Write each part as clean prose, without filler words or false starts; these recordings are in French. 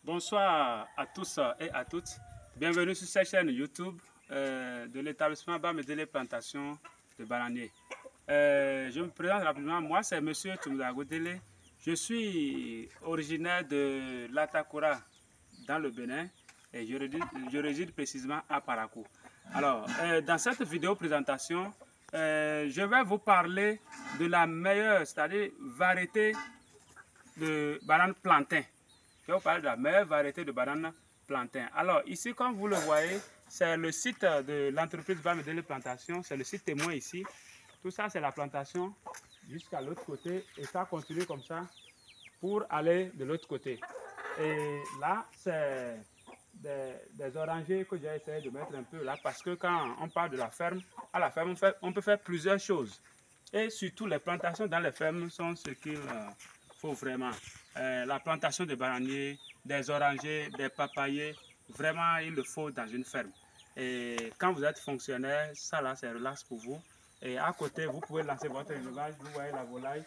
Bonsoir à tous et à toutes. Bienvenue sur cette chaîne YouTube de l'établissement Bamedele Plantation de bananiers. Je me présente rapidement. Moi, c'est Monsieur Toumoudago Dele. Je suis originaire de l'Atakora dans le Bénin et je réside précisément à Parakou. Alors, dans cette vidéo présentation, je vais vous parler de la meilleure, c'est-à-dire variété de banane plantain. Je vais vous parler de la meilleure variété de banane plantain. Alors ici, comme vous le voyez, c'est le site de l'entreprise Bamedele Plantation, c'est le site témoin ici. Tout ça, c'est la plantation jusqu'à l'autre côté et ça continue comme ça pour aller de l'autre côté. Et là, c'est des orangers que j'ai essayé de mettre un peu là parce que quand on parle de la ferme, à la ferme, on peut faire plusieurs choses. Et surtout, les plantations dans les fermes sont ce qu'il faut vraiment. La plantation de bananiers, des orangers, des papayers, vraiment, il le faut dans une ferme. Et quand vous êtes fonctionnaire, ça là, c'est relax pour vous. Et à côté, vous pouvez lancer votre élevage. Vous voyez la volaille.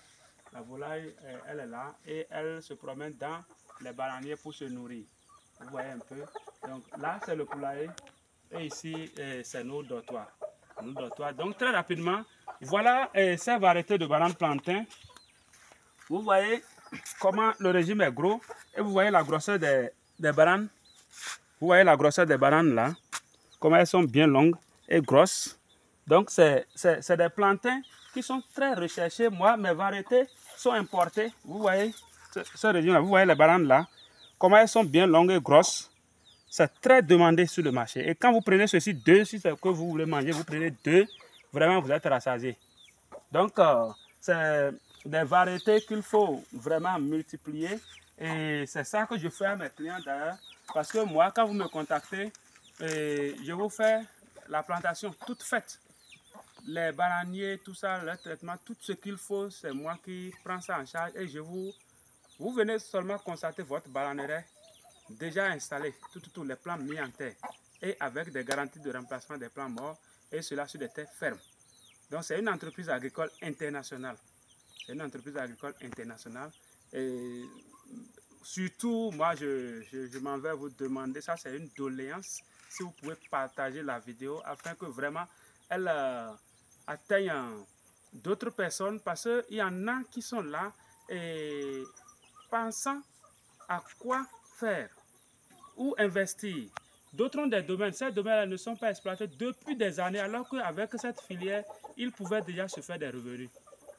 La volaille, elle est là et elle se promène dans les bananiers pour se nourrir. Vous voyez un peu. Donc là, c'est le poulailler. Et ici, c'est nos dortoirs. Donc très rapidement, voilà ces variétés de bananes plantain. Vous voyez comment le régime est gros et vous voyez la grosseur des bananes. Vous voyez la grosseur des bananes là, comment elles sont bien longues et grosses. Donc c'est des plantains qui sont très recherchés. Moi, mes variétés sont importées. Vous voyez ce régime là, vous voyez les bananes là, comment elles sont bien longues et grosses. C'est très demandé sur le marché. Et quand vous prenez ceci, deux, si c'est que vous voulez manger, vous prenez deux, vraiment vous êtes rassasié. Donc, c'est des variétés qu'il faut vraiment multiplier. Et c'est ça que je fais à mes clients d'ailleurs. Parce que moi, quand vous me contactez, je vous fais la plantation toute faite. Les bananiers, tout ça, le traitement, tout ce qu'il faut, c'est moi qui prends ça en charge. Et vous venez seulement constater votre bananeraie déjà installé, tous les plants mis en terre et avec des garanties de remplacement des plants morts et cela sur des terres fermes. Donc c'est une entreprise agricole internationale. C'est une entreprise agricole internationale et surtout moi je m'en vais vous demander, ça c'est une doléance, si vous pouvez partager la vidéo afin que vraiment elle atteigne d'autres personnes parce qu'il y en a qui sont là et pensant à quoi faire ou investir. D'autres ont des domaines. Ces domaines ne sont pas exploités depuis des années, alors qu'avec cette filière, ils pouvaient déjà se faire des revenus.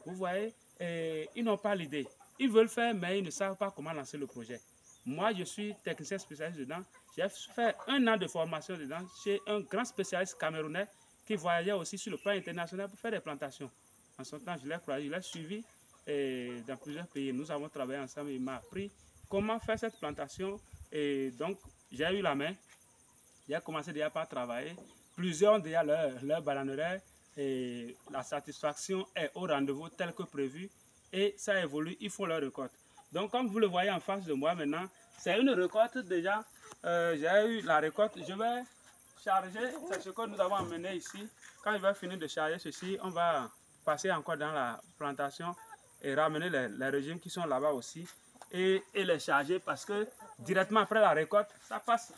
Vous voyez, ils n'ont pas l'idée. Ils veulent faire, mais ils ne savent pas comment lancer le projet. Moi, je suis technicien spécialiste dedans. J'ai fait 1 an de formation dedans chez un grand spécialiste camerounais qui voyageait aussi sur le plan international pour faire des plantations. En son temps, je l'ai croisé, je l'ai suivi dans plusieurs pays. Nous avons travaillé ensemble. Il m'a appris comment faire cette plantation. Et donc, j'ai eu la main. J'ai commencé déjà par travailler. Plusieurs ont déjà leur bananeraie et la satisfaction est au rendez-vous tel que prévu. Et ça évolue, ils font leur récolte. Donc, comme vous le voyez en face de moi maintenant, c'est une récolte déjà. J'ai eu la récolte. Je vais charger, c'est ce que nous avons amené ici. Quand je vais finir de charger ceci, on va passer encore dans la plantation et ramener les régimes qui sont là-bas aussi et les charger parce que directement après la récolte,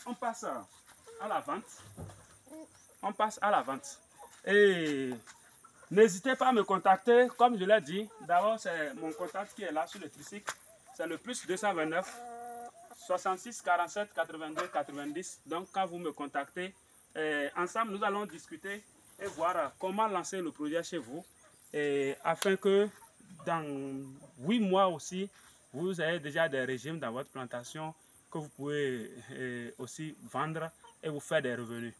on passe à la vente. On passe à la vente. Et n'hésitez pas à me contacter, comme je l'ai dit. D'abord, c'est mon contact qui est là sur le tricycle. C'est le plus 229 66 47 82 90. Donc, quand vous me contactez, ensemble, nous allons discuter et voir comment lancer le projet chez vous. Et afin que dans 8 mois aussi, vous ayez déjà des régimes dans votre plantation que vous pouvez aussi vendre et vous faire des revenus.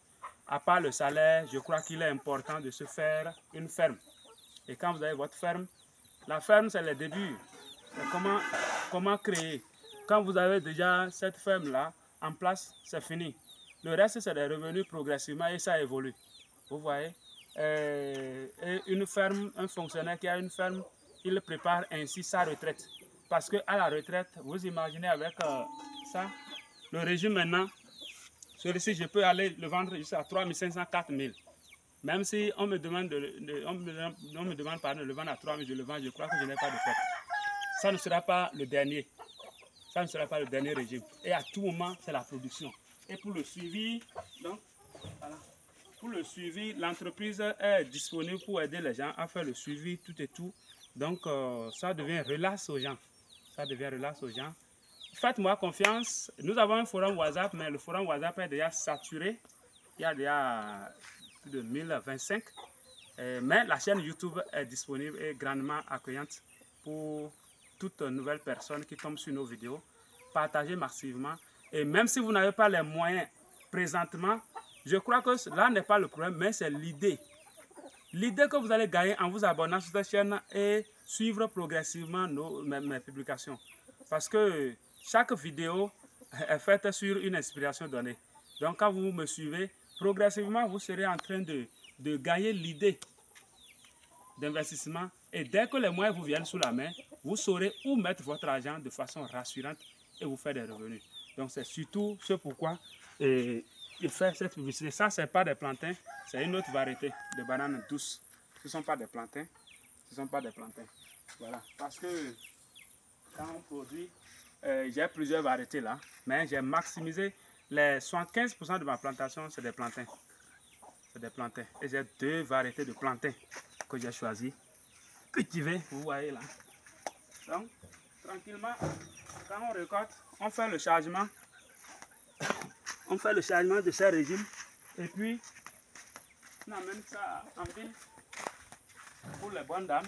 À part le salaire, je crois qu'il est important de se faire une ferme. Et quand vous avez votre ferme, la ferme c'est le début. Comment créer. Quand vous avez déjà cette ferme-là en place, c'est fini. Le reste, c'est des revenus progressivement et ça évolue. Vous voyez, et une ferme, un fonctionnaire qui a une ferme, il prépare ainsi sa retraite. Parce qu'à la retraite, vous imaginez avec ça, le régime maintenant, celui-ci, je peux aller le vendre jusqu'à 3500, 4000. Même si on me demande, de le vendre à 3000, je le vends, je crois que je n'ai pas de perte. Ça ne sera pas le dernier. ça ne sera pas le dernier régime. Et à tout moment, c'est la production. Et pour le suivi, donc, voilà. Pour le suivi, l'entreprise est disponible pour aider les gens à faire le suivi, tout et tout. Donc, ça devient relax aux gens. Ça devient relax aux gens. Faites-moi confiance. Nous avons un forum WhatsApp, mais le forum WhatsApp est déjà saturé. Il y a déjà plus de 1025. Mais la chaîne YouTube est disponible et grandement accueillante pour toute nouvelle personne qui tombe sur nos vidéos. Partagez massivement. Et même si vous n'avez pas les moyens présentement, je crois que là n'est pas le problème, mais c'est l'idée. L'idée que vous allez gagner en vous abonnant sur cette chaîne et suivre progressivement mes publications. Parce que chaque vidéo est faite sur une inspiration donnée. Donc quand vous me suivez, progressivement vous serez en train de gagner l'idée d'investissement. Et dès que les moyens vous viennent sous la main, vous saurez où mettre votre argent de façon rassurante et vous faire des revenus. Donc c'est surtout ce pourquoi il fait cette publicité. Ça, c'est pas des plantains, c'est une autre variété de bananes douces. Ce ne sont pas des plantains, ce ne sont pas des plantains. Voilà, parce que quand on produit, j'ai plusieurs variétés là, mais j'ai maximisé les 75% de ma plantation, c'est des plantains. C'est des plantains. Et j'ai 2 variétés de plantains que j'ai choisi, cultiver, vous voyez là. Donc, tranquillement, quand on récolte, on fait le chargement. On fait le chargement de ces régimes et puis on amène ça en ville pour les bonnes dames.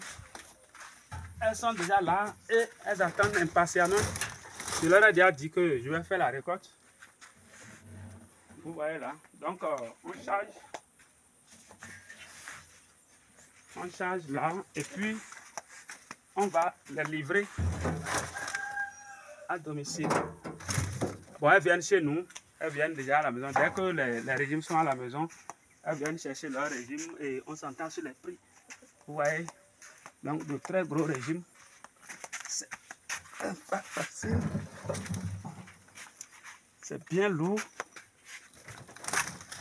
Elles sont déjà là et elles attendent impatiemment. Je leur ai déjà dit que je vais faire la récolte. Vous voyez là. Donc on charge. On charge là et puis on va les livrer à domicile. Bon, elles viennent chez nous. Elles viennent déjà à la maison. Dès que les régimes sont à la maison, elles viennent chercher leur régime et on s'entend sur les prix. Vous voyez, donc de très gros régimes. C'est pas facile. C'est bien lourd.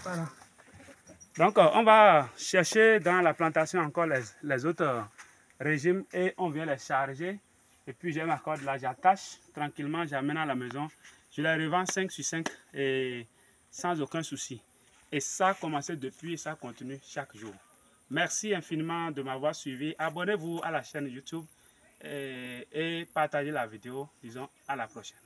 Voilà. Donc on va chercher dans la plantation encore les autres régimes et on vient les charger. Et puis j'ai ma corde là, j'attache tranquillement, j'amène à la maison. Je les revends 5 sur 5 et sans aucun souci. Et ça a commencé depuis et ça continue chaque jour. Merci infiniment de m'avoir suivi. Abonnez-vous à la chaîne YouTube et partagez la vidéo. Disons à la prochaine.